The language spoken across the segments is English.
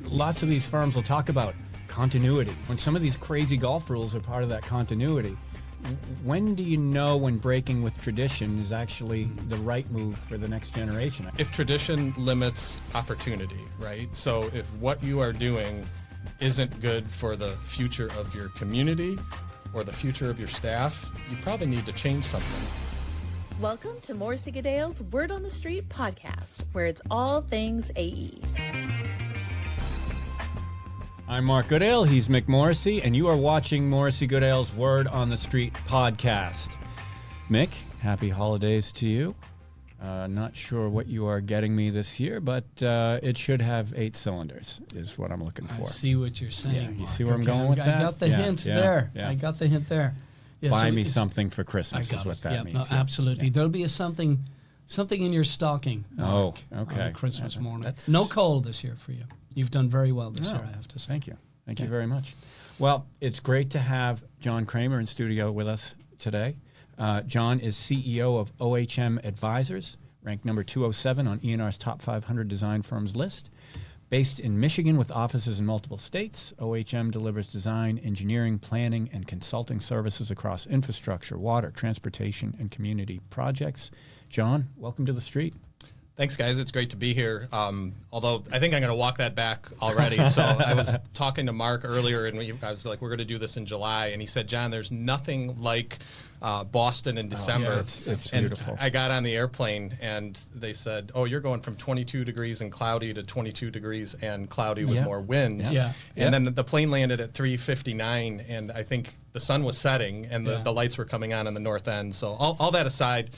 lots of these firms will talk about continuity. When some of these crazy golf rules are part of that continuity, when do you know when breaking with tradition is actually the right move for the next generation? If tradition limits opportunity, right? So if what you are doing isn't good for the future of your community or the future of your staff, you probably need to change something. Welcome to Morrissey Goodale's Word on the Street podcast, where it's all things AE. I'm Mark Goodale, he's Mick Morrissey, and you are watching Morrissey Goodale's Word on the Street podcast. Mick, happy holidays to you. Not sure what you are getting me this year, but it should have 8 cylinders, is what I'm looking for. I see what you're saying. Yeah, you Mark. see where I'm going with that? I got the hint there. Yeah. I got the hint there. Yeah, Buy so me it's- something for Christmas is what that means. No, absolutely. Yeah. There'll be something in your stocking. Oh, Mark, okay. On Christmas morning. That's- No cold this year for you. You've done very well this year, I have to say. Thank you. Thank you very much. Well, it's great to have Jon Kramer in studio with us today. Jon is CEO of OHM Advisors, ranked number 207 on ENR's top 500 design firms list. Based in Michigan with offices in multiple states, OHM delivers design, engineering, planning, and consulting services across infrastructure, water, transportation, and community projects. Jon, welcome to the street. Thanks, guys. It's great to be here. Although I think I'm going to walk that back already. So I was talking to Mark earlier, and I was like, we're going to do this in July. And he said, Jon, there's nothing like Boston in December. It's and beautiful. I got on the airplane, and they said, oh, you're going from 22 degrees and cloudy to 22 degrees and cloudy with more wind. Yeah. And then the plane landed at 3:59, and I think the sun was setting, and the lights were coming on in the north end. So all that aside,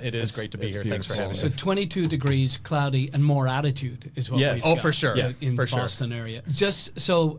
it is great to be here. Thanks for having So me. 22 degrees, cloudy, and more attitude is what Yes. we've Oh, got for sure. Yeah, in for the sure. Boston area. Just so,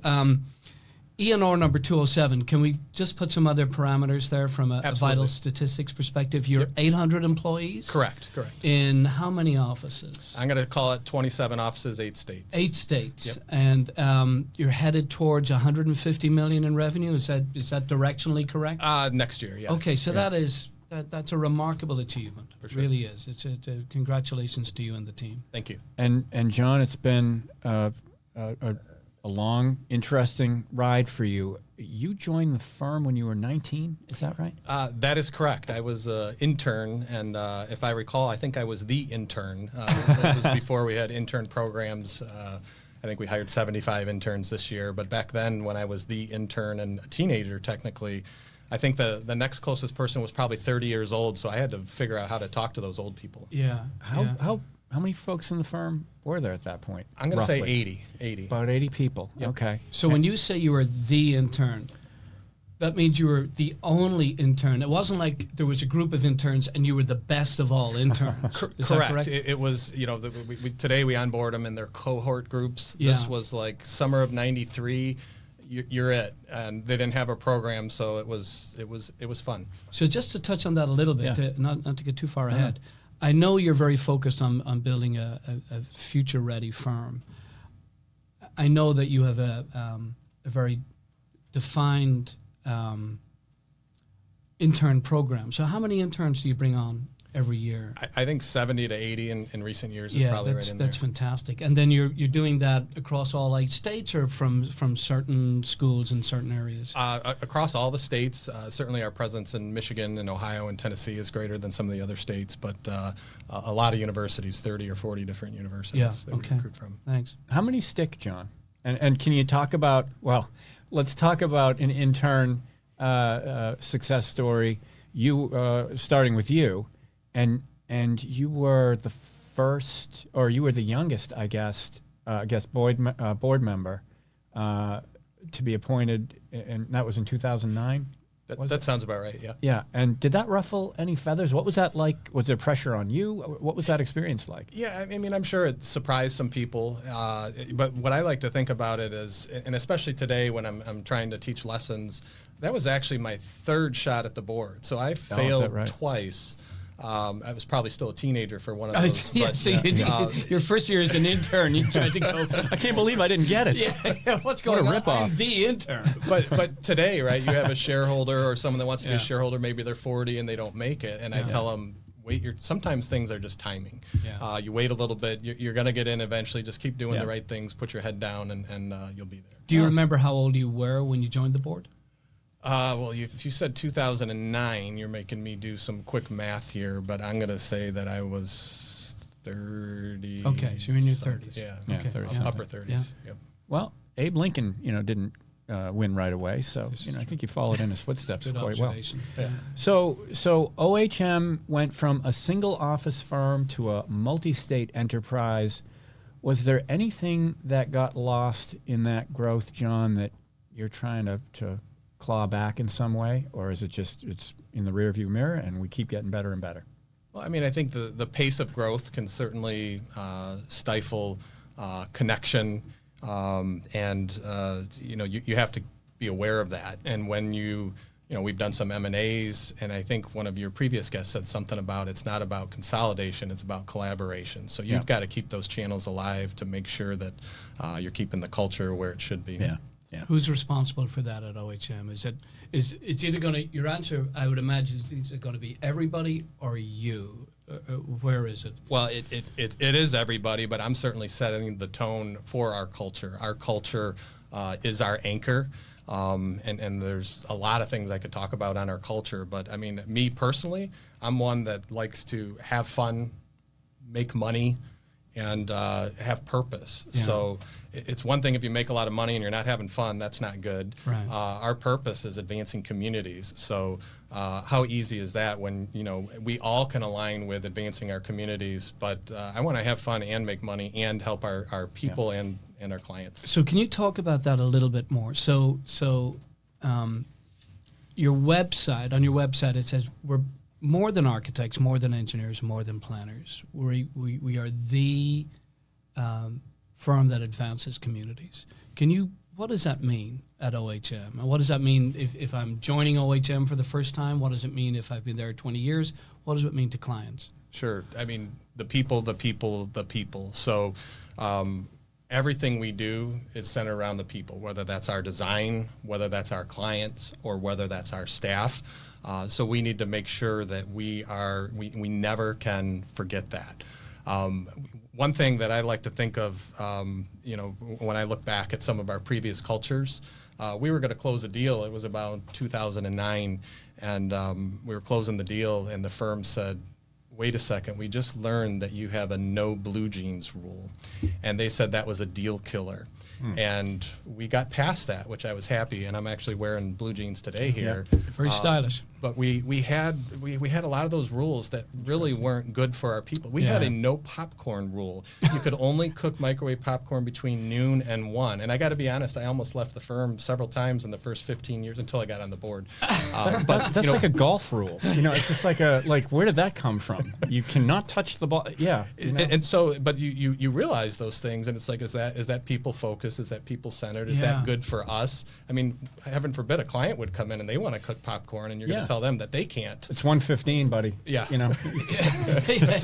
ENR number 207, can we just put some other parameters there from a vital statistics perspective? You're 800 employees? Correct. In how many offices? I'm going to call it 27 offices, 8 states. 8 states. Yep. And you're headed towards 150 million in revenue. Is that directionally correct? Next year, yeah. Okay, so that's a remarkable achievement. For sure. It really is. It's congratulations to you and the team. Thank you. And Jon, it's been a long, interesting ride for you. You joined the firm when you were 19, is that right? That is correct. I was an intern, and if I recall, I think I was the intern. It was before we had intern programs. I think we hired 75 interns this year, but back then when I was the intern and a teenager technically, I think the next closest person was probably 30 years old, so I had to figure out how to talk to those old people. Yeah. How many folks in the firm were there at that point? I'm going to say roughly? 80. About 80 people. Yep. Okay. So when you say you were the intern, that means you were the only intern. It wasn't like there was a group of interns and you were the best of all interns. Is that correct? It was, today we onboard them in their cohort groups. Yeah. This was like summer of '93. You're it, and they didn't have a program, so it was fun. So just to touch on that a little bit, Yeah. not to get too far ahead, I know you're very focused on building a future-ready firm. I know that you have a very defined intern program. So how many interns do you bring on every year? I think 70 to 80 in recent years is probably right in there. That's fantastic. And then you're doing that across all 8 states or from certain schools in certain areas? Across all the states, certainly our presence in Michigan and Ohio and Tennessee is greater than some of the other states, but a lot of universities, 30 or 40 different universities that we recruit from. Thanks. How many stick, Jon? And can you talk about, let's talk about an intern success story. You starting with you. And you were the first, or you were the youngest, I guess, board member to be appointed, and that was in 2009? That sounds about right, yeah. Yeah, and did that ruffle any feathers? What was that like? Was there pressure on you? What was that experience like? Yeah, I mean, I'm sure it surprised some people, but what I like to think about it is, and especially today when I'm trying to teach lessons, that was actually my 3rd shot at the board. So I failed twice. I was probably still a teenager for one of those. Your first year as an intern, you tried to go. I can't believe I didn't get it. Yeah, what's going on? I'm the intern. But today, right, you have a shareholder or someone that wants to be a shareholder, maybe they're 40 and they don't make it, and I tell them, sometimes things are just timing. Yeah. You wait a little bit, you're going to get in eventually. Just keep doing the right things, put your head down, and you'll be there. Do you remember how old you were when you joined the board? Well, if you said 2009, you're making me do some quick math here, but I'm going to say that I was 30. Okay, so you're in your something. 30s. Yeah, Yeah, okay. 30s. Upper 30s. Yeah. Yep. Well, Abe Lincoln, didn't win right away, so I think you followed in his footsteps Good quite well. observation. Yeah. So OHM went from a single office firm to a multi-state enterprise. Was there anything that got lost in that growth, John, that you're trying to claw back in some way, or is it just it's in the rearview mirror and we keep getting better and better? Well, I mean, I think the pace of growth can certainly stifle connection, and you have to be aware of that. And when we've done some M&As, and I think one of your previous guests said something about it's not about consolidation, it's about collaboration. So you've got to keep those channels alive to make sure that you're keeping the culture where it should be. Yeah. Who's responsible for that at OHM? It's either going to, your answer, I would imagine, is either going to be everybody or you. Where is it? Well, it is everybody, but I'm certainly setting the tone for our culture. Our culture is our anchor, and there's a lot of things I could talk about on our culture. But I mean, me personally, I'm one that likes to have fun, make money, and have purpose. Yeah. So it's one thing if you make a lot of money and you're not having fun, that's not good. Right. Our purpose is advancing communities. So how easy is that when we all can align with advancing our communities, but I want to have fun and make money and help our people and our clients. So can you talk about that a little bit more? So your website, on your website, it says we're more than architects, more than engineers, more than planners. We are the firm that advances communities. What does that mean at OHM? And what does that mean if I'm joining OHM for the first time? What does it mean if I've been there 20 years? What does it mean to clients? Sure. I mean, the people. So everything we do is centered around the people, whether that's our design, whether that's our clients, or whether that's our staff. So we need to make sure that we never can forget that. One thing that I like to think of, when I look back at some of our previous cultures, we were going to close a deal. It was about 2009, and we were closing the deal, and the firm said, wait a second, we just learned that you have a no blue jeans rule. And they said that was a deal killer. And we got past that, which I was happy, and I'm actually wearing blue jeans today here. Yeah. Very stylish. But we had a lot of those rules that really weren't good for our people. We had a no popcorn rule. You could only cook microwave popcorn between noon and 1. And I got to be honest, I almost left the firm several times in the first 15 years until I got on the board. But that's like a golf rule. It's just like where did that come from? You cannot touch the ball. Yeah. And so, but you realize those things, and it's like, is that people focused? Is that people centered? Is that good for us? I mean, heaven forbid a client would come in and they want to cook popcorn, and you're going to tell them that they can't. It's 1:15, buddy. Yeah. Just,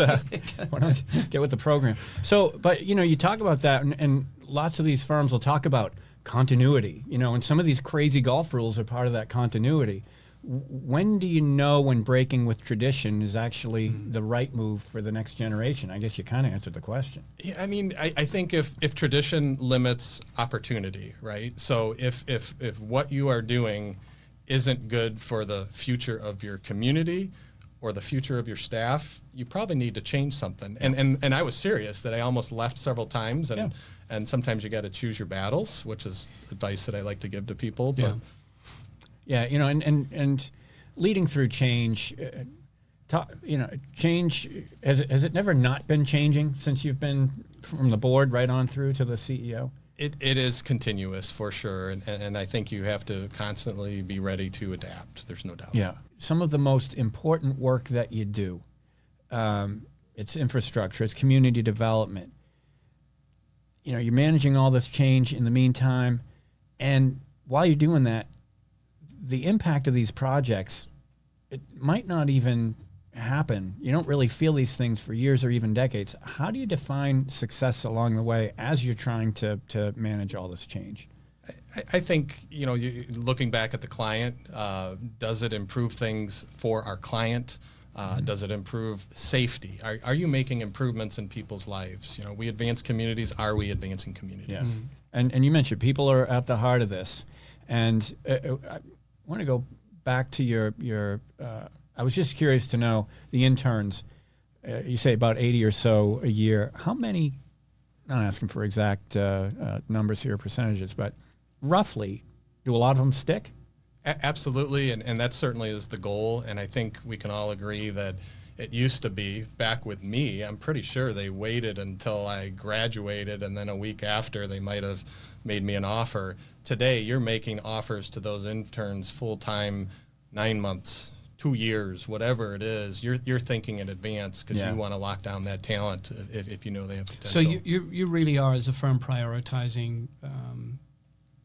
why don't you get with the program? So, but you talk about that, and lots of these firms will talk about continuity. And some of these crazy golf rules are part of that continuity. When do you know when breaking with tradition is actually the right move for the next generation? I guess you kind of answered the question. Yeah, I mean, I think if tradition limits opportunity, right? So if what you are doing isn't good for the future of your community or the future of your staff, you probably need to change something. And I was serious that I almost left several times, and sometimes you got to choose your battles, which is advice that I like to give to people. But Yeah, and leading through change, change, has it never not been changing since you've been from the board right on through to the CEO? It is continuous for sure, and I think you have to constantly be ready to adapt. There's no doubt. Yeah. Some of the most important work that you do, it's infrastructure, it's community development. You're managing all this change in the meantime, and while you're doing that, the impact of these projects, it might not even happen. You don't really feel these things for years or even decades. How do you define success along the way as you're trying to manage all this change? I think, looking back at the client, does it improve things for our client? Does it improve safety? Are you making improvements in people's lives? You know, we advance communities. Are we advancing communities? Yes. And you mentioned people are at the heart of this. And I want to go back to your I was just curious to know the interns. You say about 80 or so a year. How many, not asking for exact numbers here, percentages, but roughly, do a lot of them stick? Absolutely, and that certainly is the goal. And I think we can all agree that it used to be, back with me, I'm pretty sure they waited until I graduated, and then a week after they might have made me an offer. Today, you're making offers to those interns full-time, 9 months, 2 years, whatever it is. You're thinking in advance because you want to lock down that talent if you know they have potential. So you really are, as a firm, prioritizing,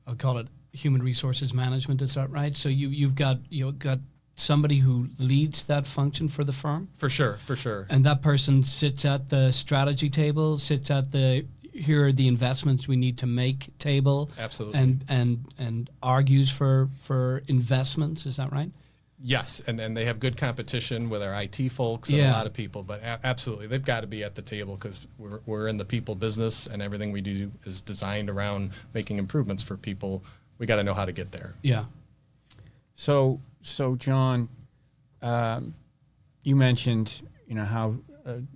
I'll call it human resources management. Is that right? So you've got somebody who leads that function for the firm? For sure. And that person sits at the strategy table, sits at the here are the investments we need to make table. Absolutely. And argues for investments. Is that right? Yes, and they have good competition with our IT folks and a lot of people, but absolutely, they've got to be at the table because we're in the people business, and everything we do is designed around making improvements for people. We got to know how to get there. Yeah. So John, you mentioned how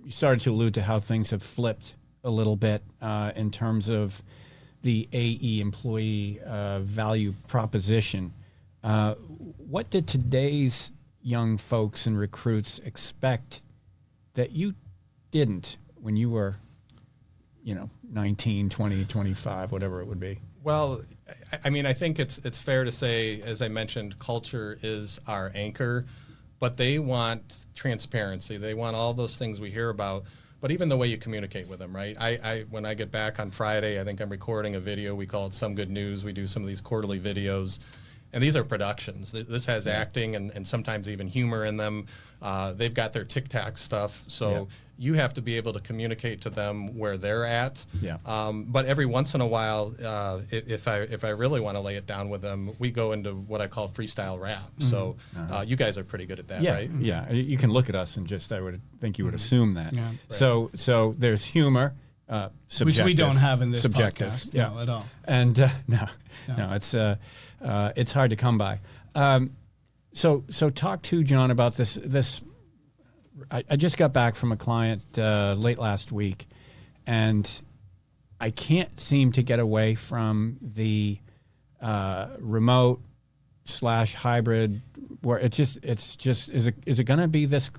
you started to allude to how things have flipped a little bit in terms of the AE employee value proposition. What did today's young folks and recruits expect that you didn't when you were, 19, 20, 25, whatever it would be? Well, I mean, I think it's fair to say, as I mentioned, culture is our anchor, but they want transparency. They want all those things we hear about, but even the way you communicate with them, right? When I get back on Friday, I think I'm recording a video. We call it Some Good News. We do some of these quarterly videos. And these are productions. This has acting and sometimes even humor in them. They've got their TikTok stuff. So you have to be able to communicate to them where they're at. Yeah. But every once in a while, if I really want to lay it down with them, we go into what I call freestyle rap. So you guys are pretty good at that, right? Yeah. You can look at us and I would think you would assume that. Yeah. Right. So there's humor. Subjective, which we don't have in this subjective, podcast, yeah, no, at all. And no, it's hard to come by. So talk to John about this. I just got back from a client late last week, and I can't seem to get away from the remote / hybrid, where it's just is it going to be this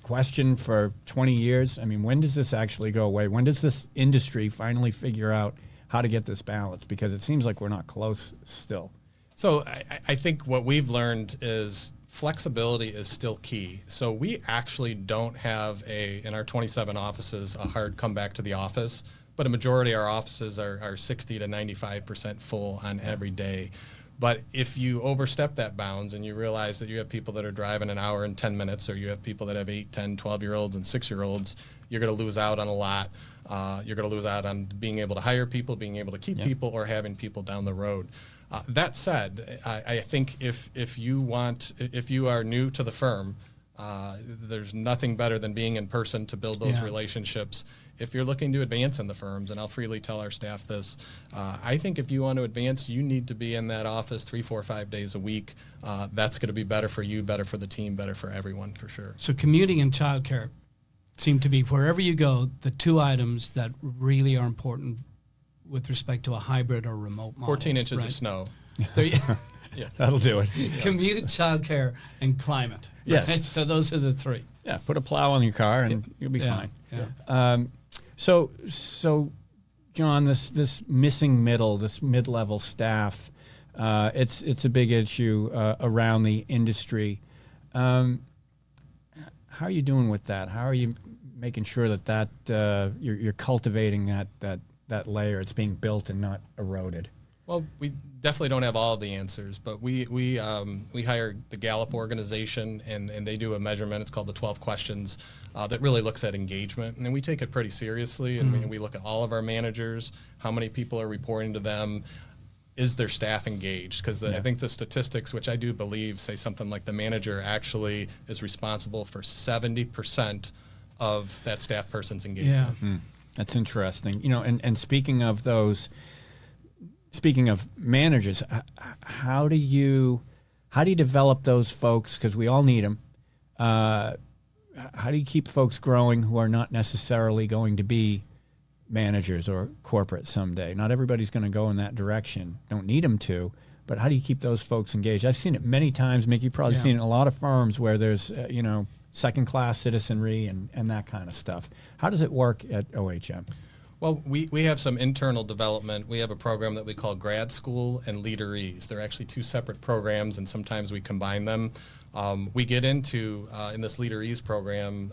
question for 20 years? I mean, when does this actually go away? When does this industry finally figure out how to get this balance? Because it seems like we're not close still. So I think what we've learned is flexibility is still key. So we actually don't have in our 27 offices, a hard come back to the office, but a majority of our offices are 60 to 95% full on every day. But if you overstep that bounds and you realize that you have people that are driving an hour and 10 minutes, or you have people that have 8, 10, 12-year-olds and 6-year-olds, you're going to lose out on a lot. You're going to lose out on being able to hire people, being able to keep people, or having people down the road. That said, I think if you are new to the firm, there's nothing better than being in person to build those relationships. If you're looking to advance in the firms, and I'll freely tell our staff this, I think if you want to advance, you need to be in that office 3, 4, 5 days a week. That's going to be better for you, better for the team, better for everyone, for sure. So commuting and childcare seem to be, wherever you go, the two items that really are important with respect to a hybrid or remote model. 14 inches of snow. Yeah, that'll do it. Commute, childcare, and climate. Yes. Right? So those are the three. Yeah, put a plow on your car and you'll be fine. Yeah. So John, this missing middle, this mid-level staff, it's a big issue around the industry. How are you doing with that? How are you making sure that you're cultivating that layer? It's being built and not eroded. Well, we definitely don't have all the answers, but we hired the Gallup organization, and they do a measurement. It's called the 12 questions that really looks at engagement, and we take it pretty seriously. And we look at all of our managers, how many people are reporting to them. is their staff engaged? Because I think the statistics, which I do believe, say something like the manager actually is responsible for 70% of that staff person's engagement. Yeah. That's interesting. You know, and speaking of managers, how do you develop those folks? Because we all need them. How do you keep folks growing who are not necessarily going to be managers or corporate someday? Not everybody's going to go in that direction. Don't need them to, but how do you keep those folks engaged? I've seen it many times, Mick. You've probably seen it in a lot of firms where there's, second-class citizenry and that kind of stuff. How does it work at OHM? Well, we have some internal development. We have a program that we call Grad School and Leaderees. They're actually two separate programs, and sometimes we combine them. We get into, in this Leaderees program,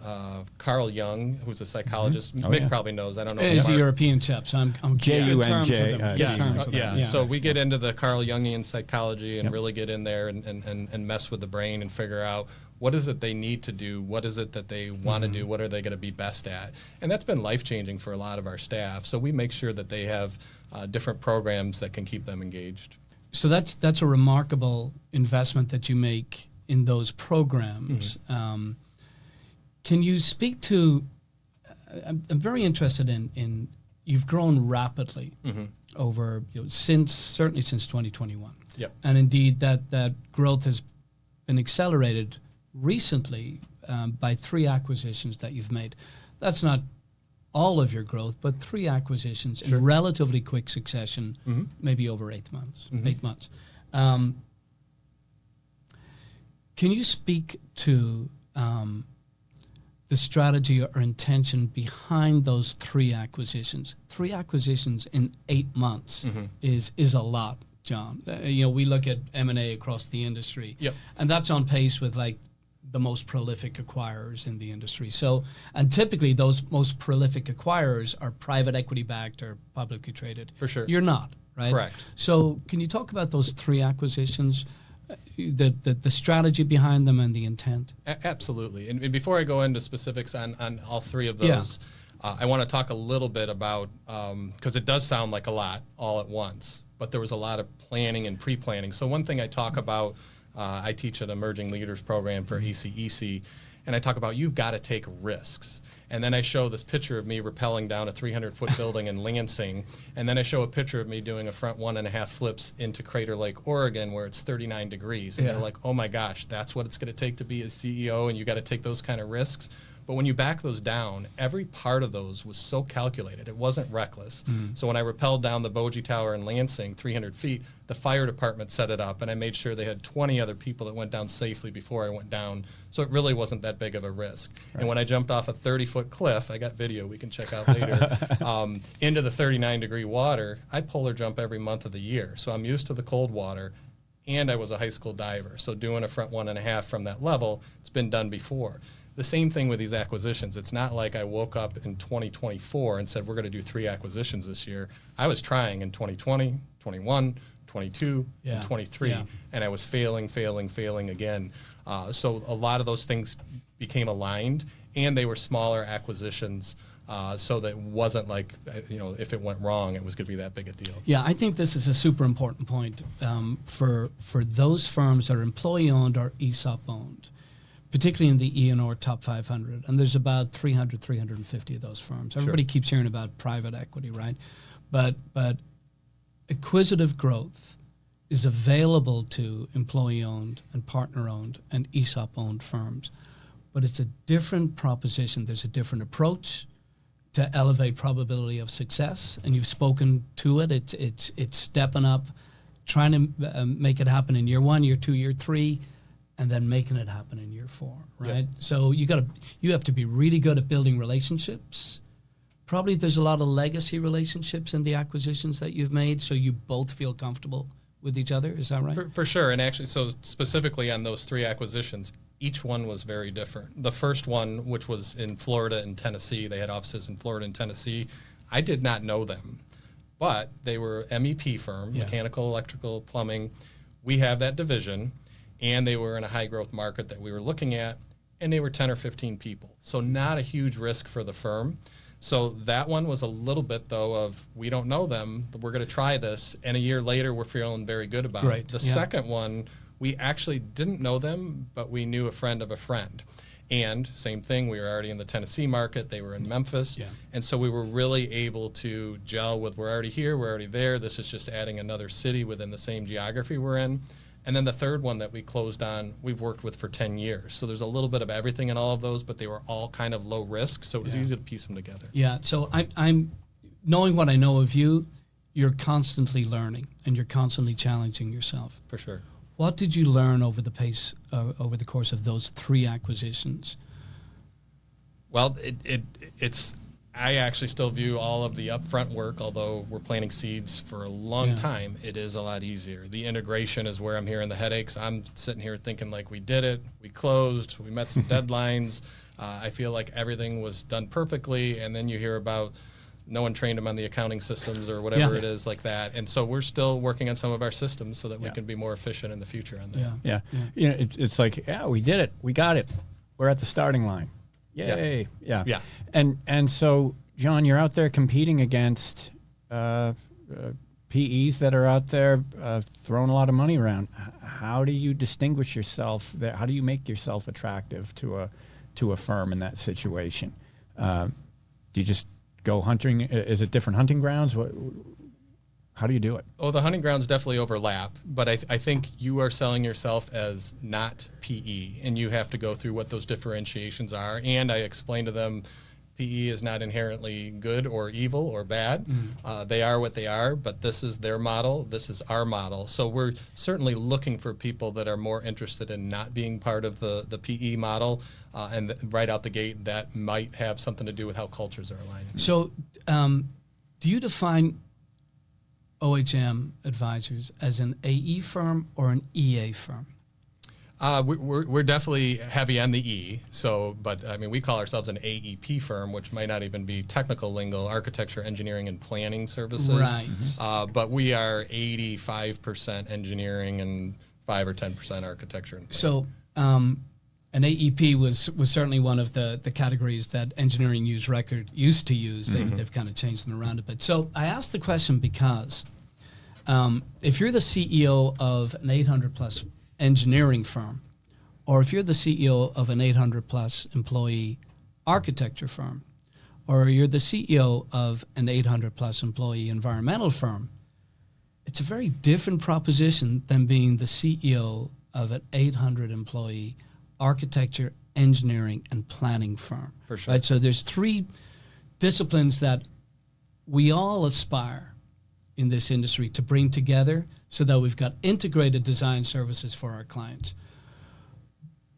Carl Jung, who's a psychologist. Mick probably knows. I don't know. He's a European chap, so I'm J-U-N-J. Yeah. So we get into the Carl Jungian psychology and really get in there and mess with the brain and figure out what is it they need to do, what is it that they want to do, what are they going to be best at. And that's been life-changing for a lot of our staff. So we make sure that they have different programs that can keep them engaged. So that's a remarkable investment that you make in those programs. Can you speak to, I'm very interested in you've grown rapidly over, certainly since 2021. Yep. And indeed that growth has been accelerated recently by 3 acquisitions that you've made. That's not all of your growth, but 3 acquisitions in relatively quick succession, maybe over 8 months. 8 months. Can you speak to the strategy or intention behind those 3 acquisitions? 3 acquisitions in 8 months is a lot, John. We look at M&A across the industry, and that's on pace with like the most prolific acquirers in the industry. So, and typically those most prolific acquirers are private equity backed or publicly traded. For sure. You're not, right? Correct. So can you talk about those 3 acquisitions, the strategy behind them and the intent? Absolutely. And before I go into specifics on all 3 of those, I want to talk a little bit about, because it does sound like a lot all at once, but there was a lot of planning and pre-planning. So one thing I talk about, I teach an emerging leaders program for ECEC, and I talk about you've got to take risks. And then I show this picture of me rappelling down a 300-foot building in Lansing, and then I show a picture of me doing a front 1.5 flips into Crater Lake, Oregon, where it's 39 degrees. And they're like, oh my gosh, that's what it's going to take to be a CEO, and you got to take those kind of risks. But when you back those down, every part of those was so calculated. It wasn't reckless. So when I rappelled down the Bogie Tower in Lansing, 300 feet, the fire department set it up, and I made sure they had 20 other people that went down safely before I went down. So it really wasn't that big of a risk. Right. And when I jumped off a 30-foot cliff, I got video we can check out later, into the 39-degree water, I polar jump every month of the year. So I'm used to the cold water, and I was a high school diver. So doing a front 1.5 from that level, it's been done before. The same thing with these acquisitions. It's not like I woke up in 2024 and said, we're going to do 3 acquisitions this year. I was trying in 2020, 21, 22, and 23, and I was failing again. So a lot of those things became aligned, and they were smaller acquisitions, so that it wasn't like, if it went wrong, it was going to be that big a deal. Yeah, I think this is a super important point for those firms that are employee-owned or ESOP-owned, particularly in the E&R top 500. And there's about 300, 350 of those firms. Everybody keeps hearing about private equity, right? But acquisitive growth is available to employee-owned and partner-owned and ESOP-owned firms. But it's a different proposition. There's a different approach to elevate probability of success. And you've spoken to it. It's stepping up, trying to make it happen in year 1, year 2, year 3, and then making it happen in year 4, right? Yep. So you have to be really good at building relationships. Probably there's a lot of legacy relationships in the acquisitions that you've made, so you both feel comfortable with each other. Is that right? For sure. And actually, so specifically on those 3 acquisitions, each one was very different. The first one, which was in Florida and Tennessee, they had offices in Florida and Tennessee. I did not know them, but they were MEP firm, mechanical, electrical, plumbing. We have that division. And they were in a high-growth market that we were looking at, and they were 10 or 15 people. So not a huge risk for the firm. So that one was a little bit, though, of we don't know them, but we're going to try this. And a year later, we're feeling very good about Great. it. The Yeah. second one, we actually didn't know them, but we knew a friend of a friend. And same thing, we were already in the Tennessee market. They were in Memphis. Yeah. And so we were really able to gel with, we're already here, we're already there. This is just adding another city within the same geography we're in. And then the third one that we closed on, we've worked with for 10 years. So there's a little bit of everything in all of those, but they were all kind of low risk. So it was easy to piece them together. Yeah. So I'm knowing what I know of you, you're constantly learning and you're constantly challenging yourself. For sure. What did you learn over the course of those 3 acquisitions? Well, it's I actually still view all of the upfront work, although we're planting seeds for a long time, it is a lot easier. The integration is where I'm hearing the headaches. I'm sitting here thinking like we did it, we closed, we met some deadlines. I feel like everything was done perfectly, and then you hear about no one trained them on the accounting systems or whatever it is like that. And so we're still working on some of our systems so that we can be more efficient in the future on that. Yeah. You know, it's like, we did it. We got it. We're at the starting line. Yay. Yeah. And so, John, you're out there competing against PEs that are out there throwing a lot of money around. How do you distinguish yourself there? How do you make yourself attractive to a firm in that situation? Do you just go hunting? Is it different hunting grounds? How do you do it? Oh, the hunting grounds definitely overlap, but I think you are selling yourself as not PE, and you have to go through what those differentiations are. And I explain to them, PE is not inherently good or evil or bad. They are what they are, but this is their model. This is our model. So we're certainly looking for people that are more interested in not being part of the PE model, and right out the gate, that might have something to do with how cultures are aligning. So do you define OHM Advisors as an AE firm or an EA firm? We're definitely heavy on the E. So, but I mean, we call ourselves an AEP firm, which might not even be technical lingo, architecture, engineering, and planning services. Right. But we are 85% engineering and 5 or 10% architecture and planning. So an AEP was certainly one of the categories that Engineering News Record used to use. They've kind of changed them around a bit. So I asked the question because if you're the CEO of an 800-plus engineering firm, or if you're the CEO of an 800-plus employee architecture firm, or you're the CEO of an 800-plus employee environmental firm, it's a very different proposition than being the CEO of an 800-employee architecture, engineering, and planning firm. For sure. Right? So there's 3 disciplines that we all aspire in this industry to bring together so that we've got integrated design services for our clients.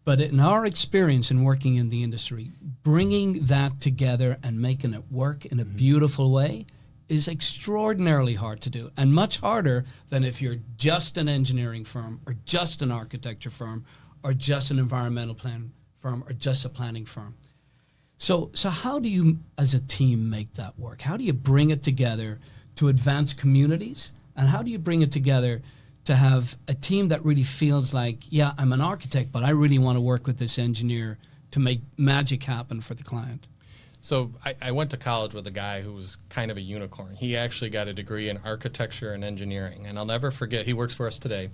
But in our experience in working in the industry, bringing that together and making it work in a beautiful way is extraordinarily hard to do, and much harder than if you're just an engineering firm or just an architecture firm or just an environmental plan firm or just a planning firm. So how do you, as a team, make that work? How do you bring it together to advance communities? And how do you bring it together to have a team that really feels like, yeah, I'm an architect, but I really want to work with this engineer to make magic happen for the client? So I went to college with a guy who was kind of a unicorn. He actually got a degree in architecture and engineering. And I'll never forget, he works for us today.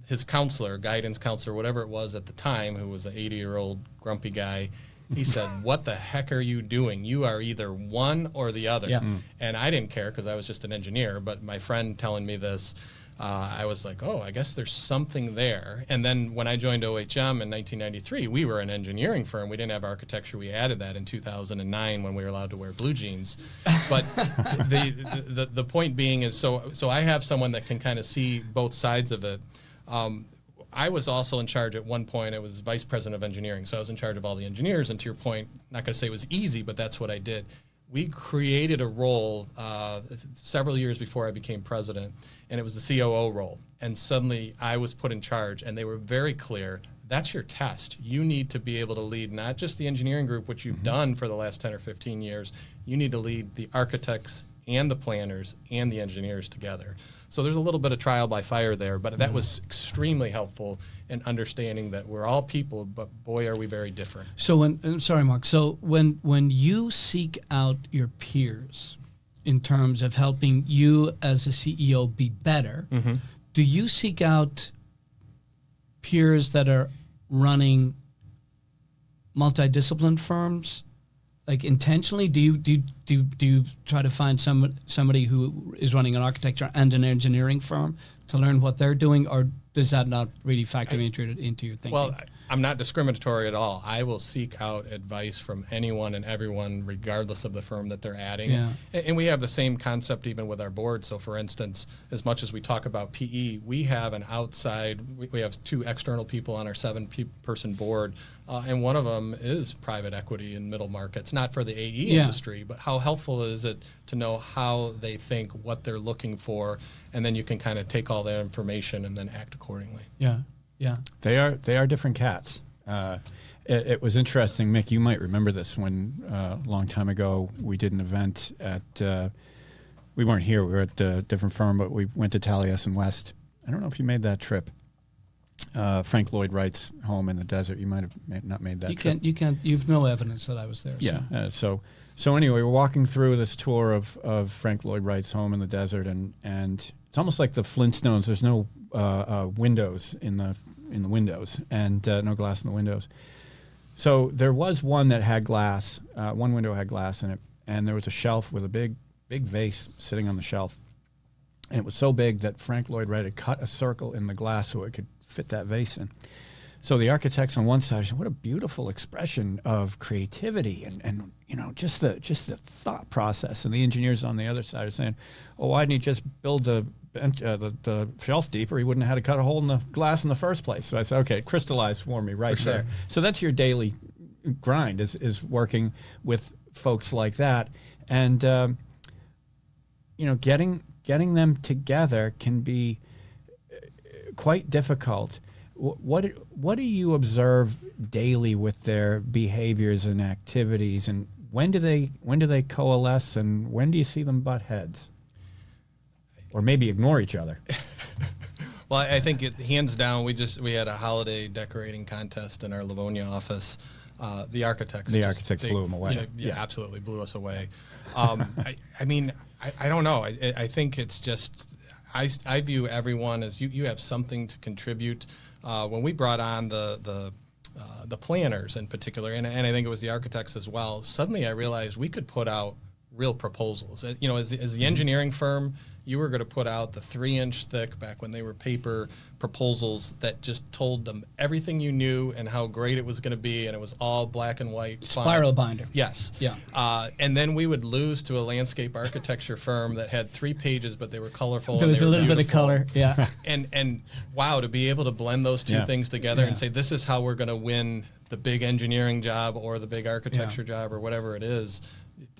His counselor, guidance counselor, whatever it was at the time, who was an 80-year-old grumpy guy, he said, "What the heck are you doing? You are either one or the other." Yeah. And I didn't care because I was just an engineer. But my friend telling me this, I was like, oh, I guess there's something there. And then when I joined OHM in 1993, we were an engineering firm. We didn't have architecture. We added that in 2009 when we were allowed to wear blue jeans. But the point being is, so I have someone that can kind of see both sides of it. I was also in charge at one point. I was vice president of engineering, so I was in charge of all the engineers. And to your point, not going to say it was easy, but that's what I did. We created a role several years before I became president, and it was the COO role. And suddenly I was put in charge, and they were very clear, that's your test. You need to be able to lead not just the engineering group, which you've done for the last 10 or 15 years. You need to lead the architects and the planners and the engineers together. So there's a little bit of trial by fire there, but that was extremely helpful in understanding that we're all people, but boy, are we very different. So sorry, Mark. So when you seek out your peers in terms of helping you as a CEO be better, do you seek out peers that are running multidisciplined firms, like intentionally? Do you try to find somebody who is running an architecture and an engineering firm to learn what they're doing, or does that not really factor into your thinking? Well, I'm not discriminatory at all. I will seek out advice from anyone and everyone, regardless of the firm that they're adding. Yeah. And we have the same concept even with our board. So, for instance, as much as we talk about PE, we have an outside, we have 2 external people on our 7-person board, and one of them is private equity and middle markets, not for the AE industry, but how helpful is it to know how they think, what they're looking for, and then you can kind of take all that information and then act accordingly. Yeah. They are different cats. It was interesting, Mick. You might remember this when a long time ago we did an event at. We weren't here. We were at a different firm, but we went to Taliesin West. I don't know if you made that trip. Frank Lloyd Wright's home in the desert. You might have not made that trip. You've no evidence that I was there. Yeah. So anyway, we're walking through this tour of Frank Lloyd Wright's home in the desert, and it's almost like the Flintstones. There's no windows in the windows, and no glass in the windows. So there was one that had glass. One window had glass in it, and there was a shelf with a big vase sitting on the shelf. And it was so big that Frank Lloyd Wright had cut a circle in the glass so it could fit that vase in. So the architects on one side said, "What a beautiful expression of creativity and just the thought process." And the engineers on the other side are saying, "Oh, why didn't he just build the shelf deeper? He wouldn't have had to cut a hole in the glass in the first place." So I said, "Okay, it crystallized for me right there." So that's your daily grind is working with folks like that, and getting them together can be quite difficult. What do you observe daily with their behaviors and activities, and when do they coalesce, and when do you see them butt heads, or maybe ignore each other? Well, I think hands down, we had a holiday decorating contest in our Livonia office. The architects blew them away. Yeah, absolutely blew us away. I don't know. I think it's just I view everyone as you have something to contribute. When we brought on the planners in particular, and I think it was the architects as well, suddenly I realized we could put out real proposals. As the engineering firm, you were going to put out the 3-inch thick, back when they were paper, proposals that just told them everything you knew and how great it was going to be, and it was all black and white. Spiral binder. Yes. Yeah. And then we would lose to a landscape architecture firm that had 3 pages, but they were colorful. There was a little bit of color. Yeah. And wow, to be able to blend those two things together and say, this is how we're going to win the big engineering job or the big architecture job or whatever it is.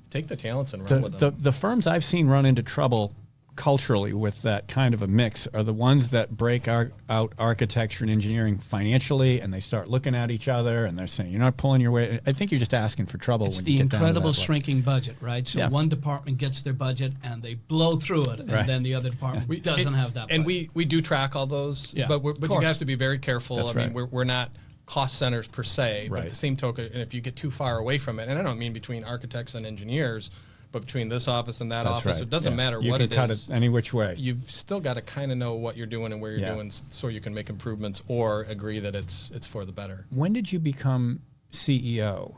Take the talents and run with them. The firms I've seen run into trouble culturally with that kind of a mix are the ones that break out architecture and engineering financially, and they start looking at each other and they're saying, "You're not pulling your weight." I think you're just asking for trouble. It's when the you get down to incredible that level. shrinking budget, right? So one department gets their budget and they blow through it, and then the other department doesn't have that budget. And we do track all those, but you have to be very careful. That's I mean, we're not cost centers per se, but Right. at the same token, and if you get too far away from it, and I don't mean between architects and engineers, but between this office and that That's office, right. it doesn't matter You what can it cut is. it any which way. You've still got to kind of know what you're doing and where you're doing, so you can make improvements or agree that it's for the better. When did you become CEO?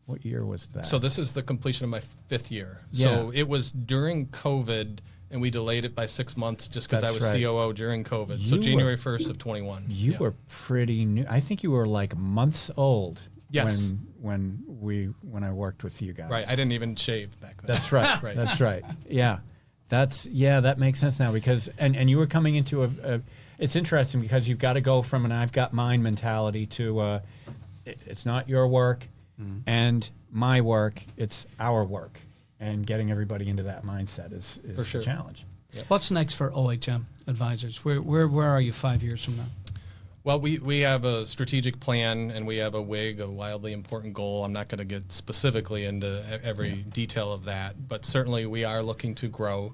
What year was that? So this is the completion of my 5th year. Yeah. So it was during COVID, and we delayed it by 6 months just because I That's was right. COO during COVID. You So were- January 1st of 21. You were pretty new. I think you were like months old. Yes. When I worked with you guys. Right. I didn't even shave back then. That's right. Right. That's right. Yeah. That makes sense now, because and you were coming into a it's interesting because you've got to go from an I've got mine mentality to it's not your work and my work, it's our work, and getting everybody into that mindset is For sure. the challenge. What's next for OHM Advisors? Where are you 5 years from now? Well, we have a strategic plan, and we have a WIG, a wildly important goal. I'm not going to get specifically into every detail of that, but certainly we are looking to grow.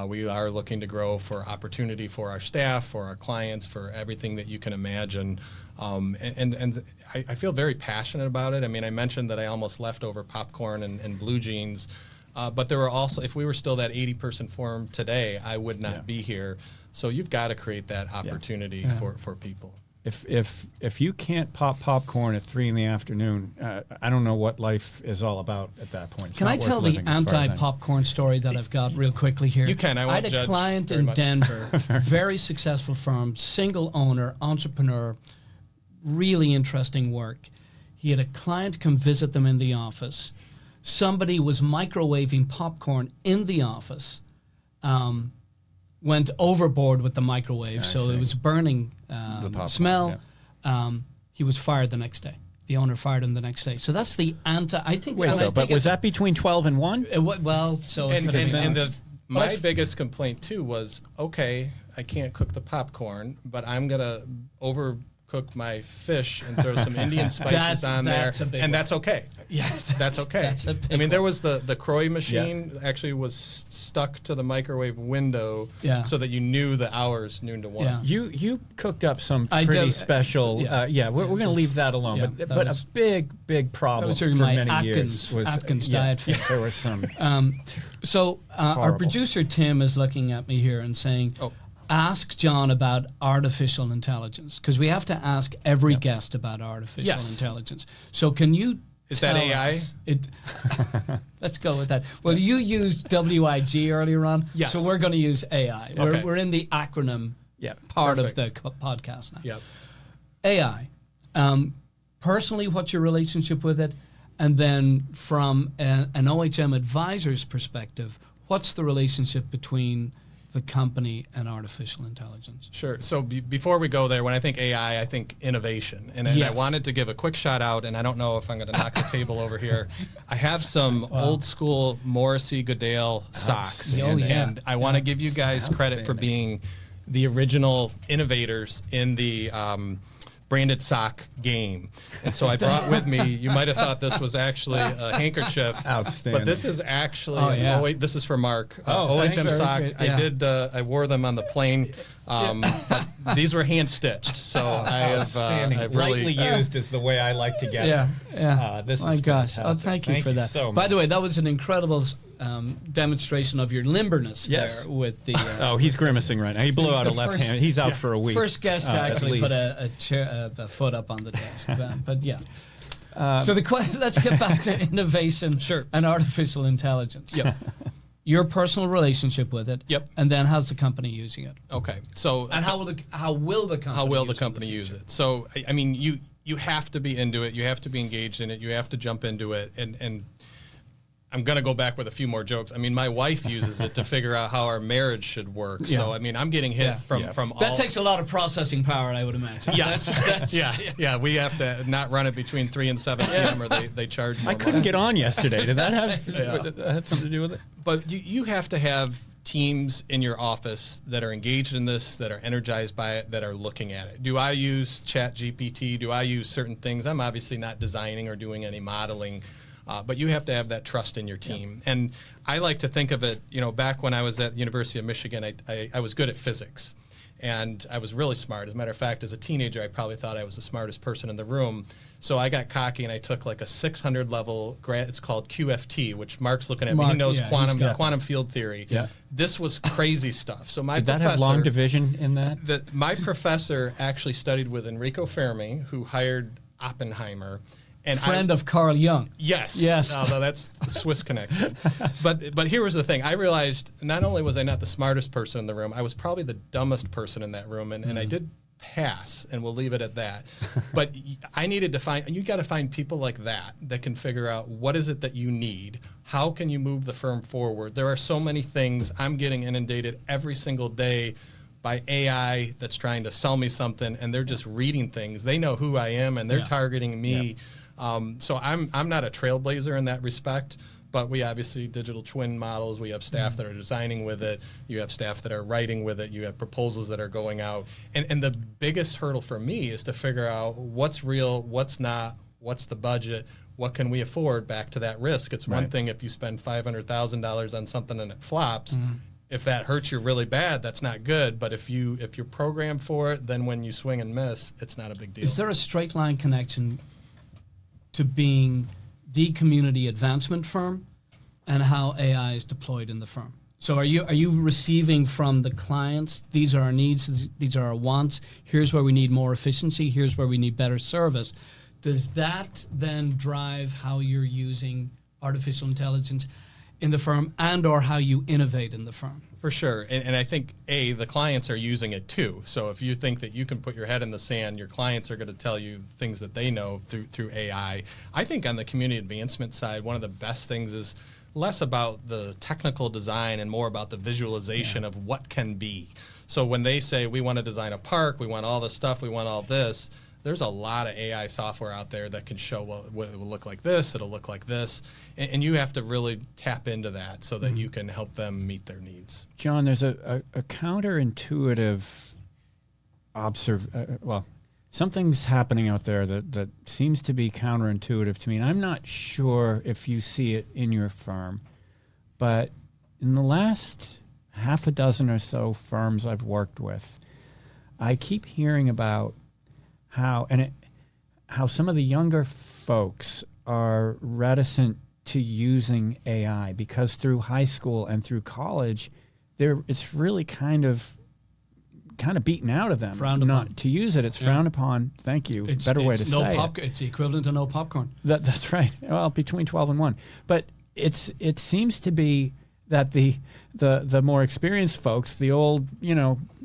We are looking to grow for opportunity for our staff, for our clients, for everything that you can imagine. And I feel very passionate about it. I mean, I mentioned that I almost left over popcorn and blue jeans, but there were also, if we were still that 80-person firm today, I would not be here. So you've got to create that opportunity for people. If you can't pop popcorn at 3 p.m, I don't know what life is all about at that point. It's Can not I worth tell the living, as far as I know. anti-popcorn story that I've got real quickly here? You can. I won't had a judge client very in much. Denver, very successful firm, single owner, entrepreneur, really interesting work. He had a client come visit them in the office. Somebody was microwaving popcorn in the office. Went overboard with the microwave, so it was burning popcorn, smell. He was fired the next day. The owner fired him the next day. So that's the I think. Wait, though, but was that between 12 and 1? Well, so And, it could have and, been. and my biggest complaint too was, okay, I can't cook the popcorn, but I'm gonna overcook my fish and throw some Indian spices on there, and that's okay. Yeah, that's okay. That's a big I mean, there one. was the Croy machine actually was stuck to the microwave window, so that you knew the hours, noon to 1. Yeah. You cooked up some I pretty do- special. yeah. We're going to leave that alone. Yeah, but that but was- a big problem was for during my many years was Atkins diet phase. There was some. So our Horrible. producer Tim is looking at me here and saying, ask John about artificial intelligence, because we have to ask every guest about artificial intelligence. So can you Is that tell AI? us- Let's go with that. Well, you used WIG earlier on, Yes. so we're going to use AI. Okay. We're in the acronym part of the podcast now. Yep. AI. Personally, what's your relationship with it? And then from an OHM Advisors perspective, what's the relationship between the company and artificial intelligence? Sure. So before we go there, when I think AI, I think innovation. And I wanted to give a quick shout out, and I don't know if I'm going to knock the table over here. I have some old school Morrissey Goodale socks. And I want to give you guys credit for being the original innovators in the branded sock game. And so I brought with me, you might have thought this was actually a handkerchief. Outstanding. But this is actually, this is for Mark. OHM thanks. sock. Very good, I wore them on the plane. But these were hand stitched. So I've really lightly used is the way I like to get it. This My is gosh. fantastic. Thank you for that. So By much. the way, that was an incredible demonstration of your limberness Yes. there with the... Oh, he's grimacing right now. He blew out a left hand. He's out for a week. First guest to at actually put least. a foot up on the desk. but yeah. So let's get back to innovation and artificial intelligence. Yep. Your personal relationship with it. Yep. And then how's the company using it? Okay. So And how will the company use it? So I mean, you have to be into it. You have to be engaged in it. You have to jump into it. And I'm going to go back with a few more jokes. I mean, my wife uses it to figure out how our marriage should work. Yeah. So I mean, I'm getting hit from all. That takes a lot of processing power, I would imagine. Yes. Yeah. We have to not run it between 3 and 7 p.m. or they charge more I couldn't money. get on yesterday. Did that have something to do with it? But you have to have teams in your office that are engaged in this, that are energized by it, that are looking at it. Do I use ChatGPT? Do I use certain things? I'm obviously not designing or doing any modeling, but you have to have that trust in your team. Yeah. And I like to think of it, back when I was at the University of Michigan, I was good at physics. And I was really smart. As a matter of fact, as a teenager, I probably thought I was the smartest person in the room. So I got cocky and I took like a 600 level grad. It's called QFT, which Mark's looking at me. He knows quantum field theory. Yeah. This was crazy stuff. So my Did that have long division in that? My professor actually studied with Enrico Fermi, who hired Oppenheimer. And friend of Carl Jung. Yes. Although that's the Swiss connection. But here was the thing. I realized not only was I not the smartest person in the room, I was probably the dumbest person in that room. And I did pass, and we'll leave it at that. But I needed to you got to find people like that can figure out what is it that you need. How can you move the firm forward? There are so many things. I'm getting inundated every single day by AI that's trying to sell me something, and they're just reading things. They know who I am, and they're targeting me. So I'm not a trailblazer in that respect, but we obviously digital twin models. We have staff that are designing with it. You have staff that are writing with it. You have proposals that are going out. And the biggest hurdle for me is to figure out what's real, what's not, what's the budget, what can we afford, back to that risk. It's one thing if you spend $500,000 on something and it flops. If that hurts you really bad, that's not good. But if you're programmed for it, then when you swing and miss, it's not a big deal. Is there a straight line connection to being the community advancement firm and how AI is deployed in the firm? So are you receiving from the clients, these are our needs, these are our wants, here's where we need more efficiency, here's where we need better service. Does that then drive how you're using artificial intelligence in the firm and or how you innovate in the firm? For sure. And I think, the clients are using it too. So if you think that you can put your head in the sand, your clients are going to tell you things that they know through AI. I think on the community advancement side, one of the best things is less about the technical design and more about the visualization of what can be. So when they say, we want to design a park, we want all this stuff, we want all this, there's a lot of AI software out there that can show, well, it will look like this, it'll look like this, and you have to really tap into that so that you can help them meet their needs. John, there's a counterintuitive something's happening out there that seems to be counterintuitive to me, and I'm not sure if you see it in your firm, but in the last half a dozen or so firms I've worked with, I keep hearing about how some of the younger folks are reticent to using AI because through high school and through college, it's really kind of beaten out of them. Frowned upon. To use it, it's frowned upon. Thank you. Better way to say it. It's the equivalent to no popcorn. That's right. Well, between 12 and 1. But it seems to be that the more experienced folks, the old,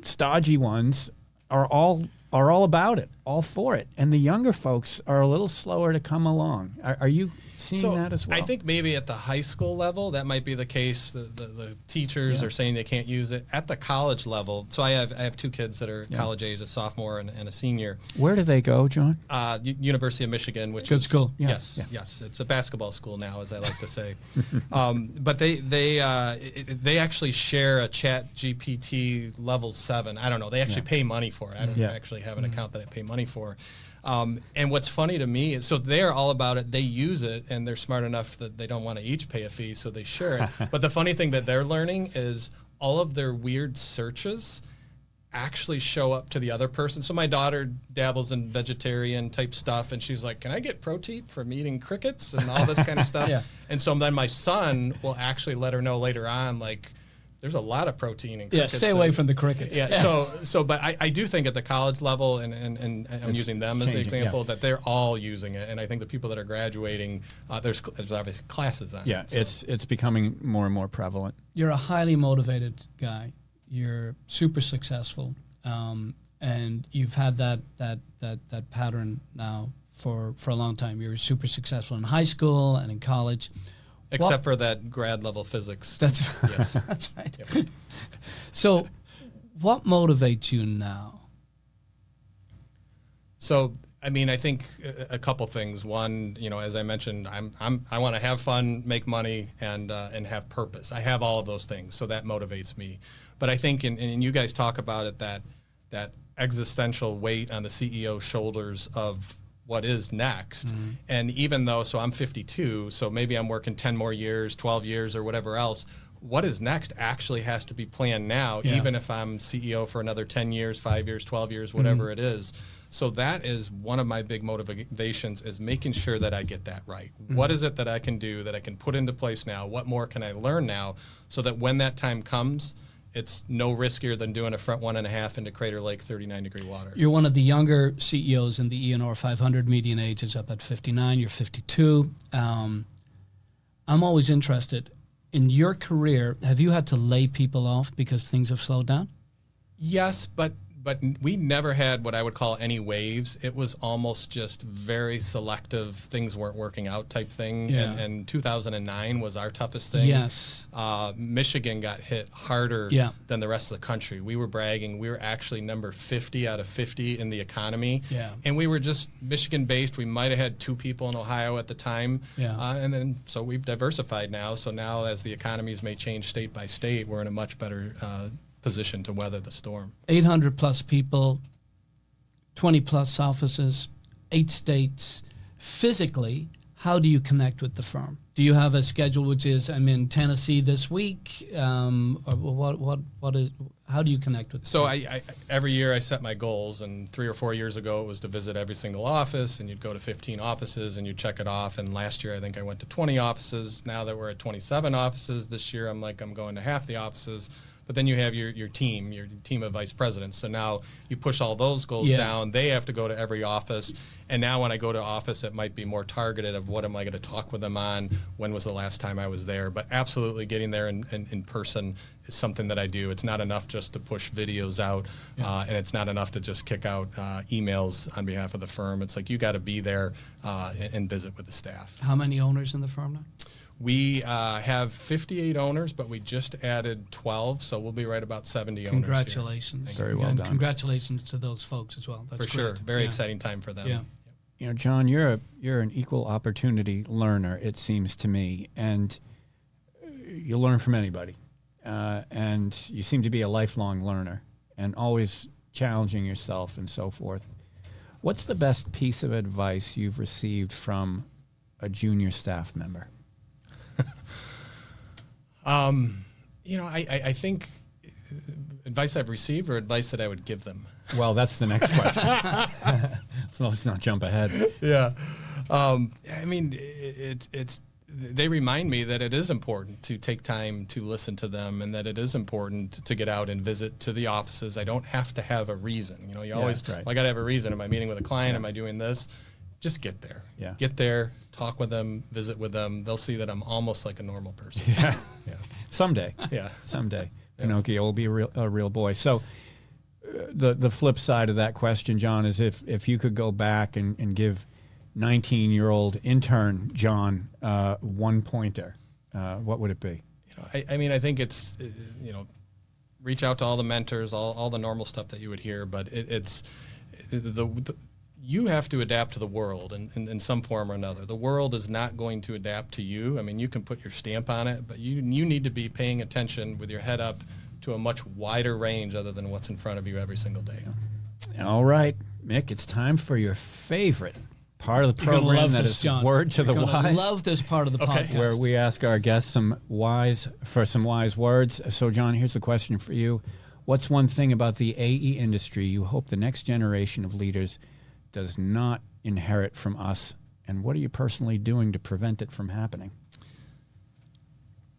stodgy ones, are all about it, all for it. And the younger folks are a little slower to come along. Are you seeing that as well? I think maybe at the high school level, that might be the case. The teachers are saying they can't use it. At the college level, so I have two kids that are college age, a sophomore and a senior. Where do they go, John? University of Michigan, which good is school. Yes. It's a basketball school now, as I like to say. But they actually share a Chat GPT level 7. I don't know. They actually pay money for it. I don't actually have an account that I pay money for. And what's funny to me is, so they're all about it. They use it, and they're smart enough that they don't want to each pay a fee, so they share it. But the funny thing that they're learning is all of their weird searches actually show up to the other person. So my daughter dabbles in vegetarian type stuff, and she's like, can I get protein from eating crickets and all this kind of stuff? And so then my son will actually let her know later on, like, there's a lot of protein in crickets. Stay away from the crickets. But I do think at the college level, and I'm using them as the example, that they're all using it. And I think the people that are graduating, there's obviously classes on it. So. It's becoming more and more prevalent. You're a highly motivated guy. You're super successful, and you've had that pattern now for a long time. You're super successful in high school and in college. Except for that grad level physics. That's right. Yep. So, what motivates you now? So, I mean, I think a couple things. One, as I mentioned, I want to have fun, make money, and have purpose. I have all of those things, so that motivates me. But I think, and you guys talk about it, that existential weight on the CEO's shoulders of what is next. And even though, so I'm 52, so maybe I'm working 10 more years, 12 years, or whatever else, what is next actually has to be planned now, even if I'm CEO for another 10 years, 5 years, 12 years, whatever it is. So that is one of my big motivations, is making sure that I get that right. What is it that I can do, that I can put into place now? What more can I learn now, so that when that time comes, it's no riskier than doing a front 1.5 into Crater Lake 39-degree water. You're one of the younger CEOs in the ENR 500. Median age is up at 59. You're 52. I'm always interested. In your career, have you had to lay people off because things have slowed down? Yes, but But we never had what I would call any waves. It was almost just very selective, things weren't working out type thing. Yeah. And 2009 was our toughest thing. Yes. Michigan got hit harder Yeah. than the rest of the country. We were bragging. We were actually number 50 out of 50 in the economy. Yeah. And we were just Michigan-based. We might have had 2 people in Ohio at the time. Yeah. And then so we've diversified now. So now as the economies may change state by state, we're in a much better position to weather the storm. 800 plus people, 20 plus offices, 8 states. Physically, how do you connect with the firm? Do you have a schedule which is, I'm in Tennessee this week? Or what is, how do you connect with the So firm? I every year I set my goals, and 3 or 4 years ago it was to visit every single office, and you'd go to 15 offices and you check it off. And last year I think I went to 20 offices. Now that we're at 27 offices this year, I'm going to half the offices. But then you have your team of vice presidents. So now you push all those goals Yeah. down. They have to go to every office. And now when I go to office, it might be more targeted of what am I going to talk with them on, when was the last time I was there. But absolutely getting there in person is something that I do. It's not enough just to push videos out, and it's not enough to just kick out emails on behalf of the firm. It's like you got to be there and visit with the staff. How many owners in the firm now? We have 58 owners, but we just added 12, so we'll be right about 70 owners here. Congratulations. Very well And done. Congratulations to those folks as well. That's For sure. great. Very Yeah. exciting time for them. Yeah. You know, John, you're an equal opportunity learner, it seems to me, and you learn from anybody. And you seem to be a lifelong learner and always challenging yourself and so forth. What's the best piece of advice you've received from a junior staff member? I think advice I've received or advice that I would give them. Well, that's the next question. So let's not jump ahead. Yeah. It's they remind me that it is important to take time to listen to them, and that it is important to get out and visit to the offices. I don't have to have a reason. You always, right. well, I got to have a reason. Am I meeting with a client? Am I doing this? Just get there. Yeah. Get there, talk with them, visit with them. They'll see that I'm almost like a normal person. Yeah. Yeah. Someday. Yeah. Someday. Pinocchio will be a real boy. So the flip side of that question, John, is if you could go back and give 19-year-old intern John one pointer, what would it be? I think it's, reach out to all the mentors, all the normal stuff that you would hear, but you have to adapt to the world in some form or another. The world is not going to adapt to you. I mean, you can put your stamp on it, but you need to be paying attention with your head up to a much wider range other than what's in front of you every single day. All right, Mick, it's time for your favorite part of the You're gonna program, love that this, is John. Word to You're the gonna Wise. love this part of the podcast. Where we ask our guests some wise words. So, John, here's the question for you. What's one thing about the AE industry you hope the next generation of leaders does not inherit from us, and what are you personally doing to prevent it from happening?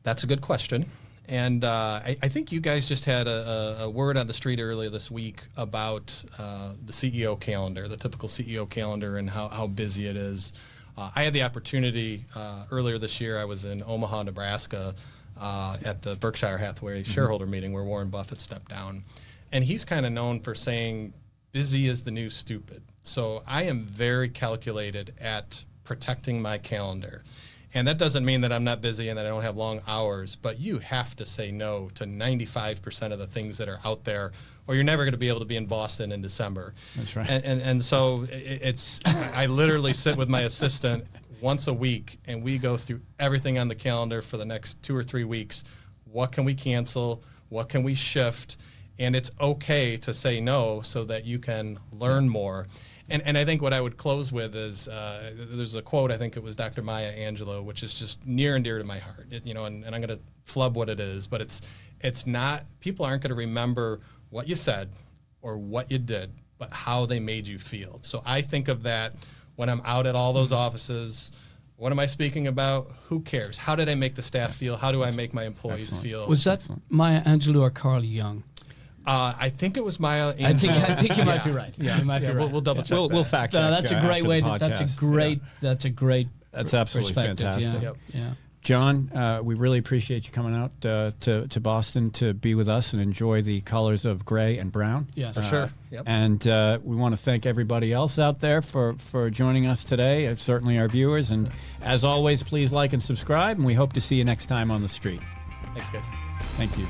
That's a good question. And I think you guys just had a word on the street earlier this week about the CEO calendar, the typical CEO calendar, and how busy it is. I had the opportunity earlier this year. I was in Omaha, Nebraska at the Berkshire Hathaway shareholder meeting where Warren Buffett stepped down. And he's kind of known for saying, busy is the new stupid. So I am very calculated at protecting my calendar. And that doesn't mean that I'm not busy and that I don't have long hours, but you have to say no to 95% of the things that are out there, or you're never going to be able to be in Boston in December. That's right. And so I literally sit with my assistant once a week, and we go through everything on the calendar for the next 2 or 3 weeks. What can we cancel? What can we shift? And it's okay to say no so that you can learn more. And I think what I would close with is there's a quote, I think it was Dr. Maya Angelou, which is just near and dear to my heart. And I'm going to flub what it is, but it's not, people aren't going to remember what you said or what you did, but how they made you feel. So I think of that when I'm out at all those offices. What am I speaking about? Who cares? How did I make the staff feel? How do I make my employees feel? Was that Maya Angelou or Carl Jung? I think it was Maya Angelou. I think you might be right. Yeah, you might be right. We'll double check. We'll fact check. No, that's a great after way. the That's podcast. a great. That's a great. That's absolutely perspective. fantastic. Yeah. Yeah. John, we really appreciate you coming out to Boston to be with us and enjoy the colors of gray and brown. Yes. For sure. Yep. And we want to thank everybody else out there for joining us today, certainly our viewers. And as always, please like and subscribe, and we hope to see you next time on the street. Thanks, guys. Thank you.